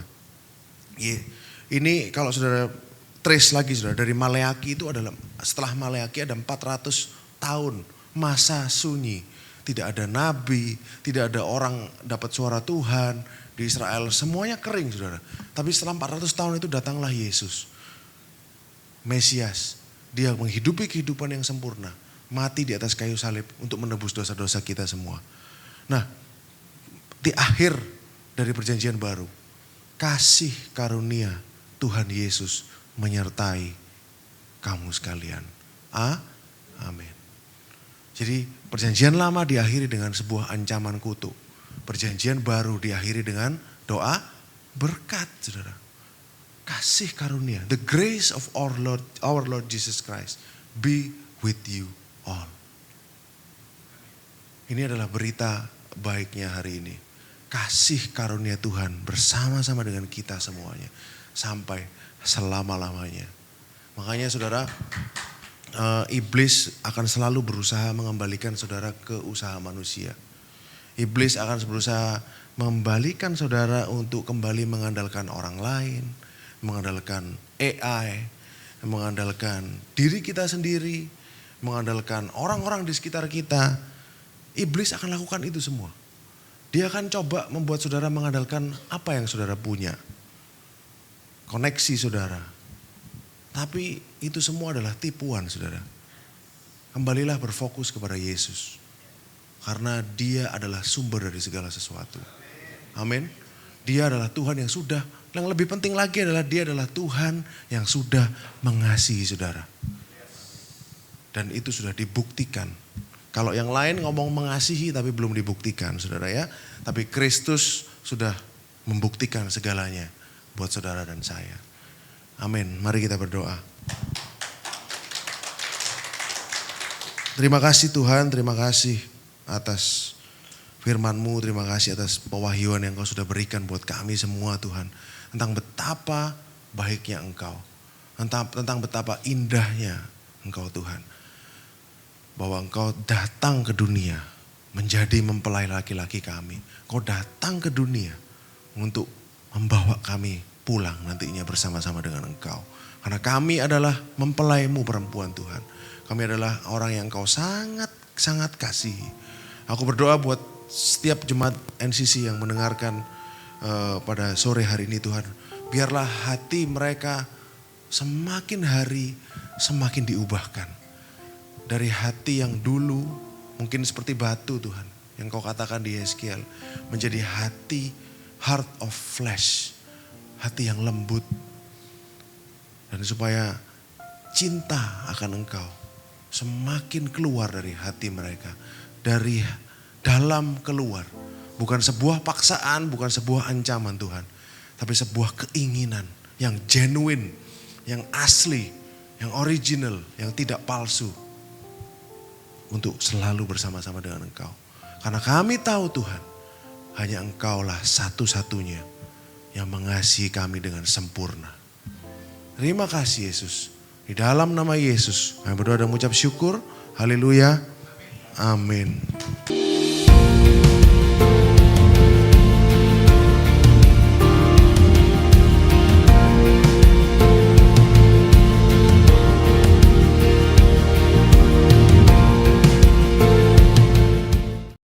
Ini kalau saudara trace lagi saudara, dari Maleaki itu adalah, setelah Maleaki ada 400 tahun masa sunyi. Tidak ada nabi, tidak ada orang dapat suara Tuhan di Israel, semuanya kering saudara. Tapi setelah 400 tahun itu datanglah Yesus, Mesias. Dia menghidupi kehidupan yang sempurna. Mati di atas kayu salib untuk menebus dosa-dosa kita semua. Nah, di akhir dari perjanjian baru, kasih karunia Tuhan Yesus menyertai kamu sekalian. Amin. Jadi perjanjian lama diakhiri dengan sebuah ancaman kutuk. Perjanjian baru diakhiri dengan doa berkat saudara. Kasih karunia, the grace of our Lord Jesus Christ be with you all. Ini adalah berita baiknya hari ini. Kasih karunia Tuhan bersama-sama dengan kita semuanya. Sampai selama-lamanya. Makanya saudara, iblis akan selalu berusaha mengembalikan saudara ke usaha manusia. Iblis akan berusaha mengembalikan saudara untuk kembali mengandalkan orang lain. Mengandalkan AI. Mengandalkan diri kita sendiri. Mengandalkan orang-orang di sekitar kita. Iblis akan lakukan itu semua. Dia akan coba membuat saudara mengandalkan apa yang saudara punya. Koneksi saudara. Tapi itu semua adalah tipuan saudara. Kembalilah berfokus kepada Yesus. Karena dia adalah sumber dari segala sesuatu. Amin. Dia adalah Tuhan yang sudah, yang lebih penting lagi adalah dia adalah Tuhan yang sudah mengasihi saudara. Dan itu sudah dibuktikan. Kalau yang lain ngomong mengasihi tapi belum dibuktikan saudara ya. Tapi Kristus sudah membuktikan segalanya buat saudara dan saya. Amin. Mari kita berdoa. Terima kasih Tuhan, terima kasih atas firman-Mu, terima kasih atas pewahyuan yang Kau sudah berikan buat kami semua Tuhan. Tentang betapa baiknya Engkau, tentang betapa indahnya Engkau Tuhan. Bahwa Engkau datang ke dunia menjadi mempelai laki-laki kami. Kau datang ke dunia untuk membawa kami pulang nantinya bersama-sama dengan Engkau. Karena kami adalah mempelai-Mu perempuan Tuhan. Kami adalah orang yang Engkau sangat kasihi. Aku berdoa buat setiap jemaat NCC yang mendengarkan pada sore hari ini Tuhan. Biarlah hati mereka semakin hari semakin diubahkan. Dari hati yang dulu mungkin seperti batu Tuhan. Yang Kau katakan di Yeskiel. Menjadi hati heart of flesh. Hati yang lembut. Dan supaya cinta akan Engkau semakin keluar dari hati mereka. Dari dalam keluar. Bukan sebuah paksaan, bukan sebuah ancaman Tuhan. Tapi sebuah keinginan yang genuine, yang asli, yang original, yang tidak palsu. Untuk selalu bersama-sama dengan Engkau. Karena kami tahu Tuhan, hanya Engkaulah satu-satunya yang mengasihi kami dengan sempurna. Terima kasih Yesus. Di dalam nama Yesus, kami berdoa dan mengucap syukur. Haleluya. Amin.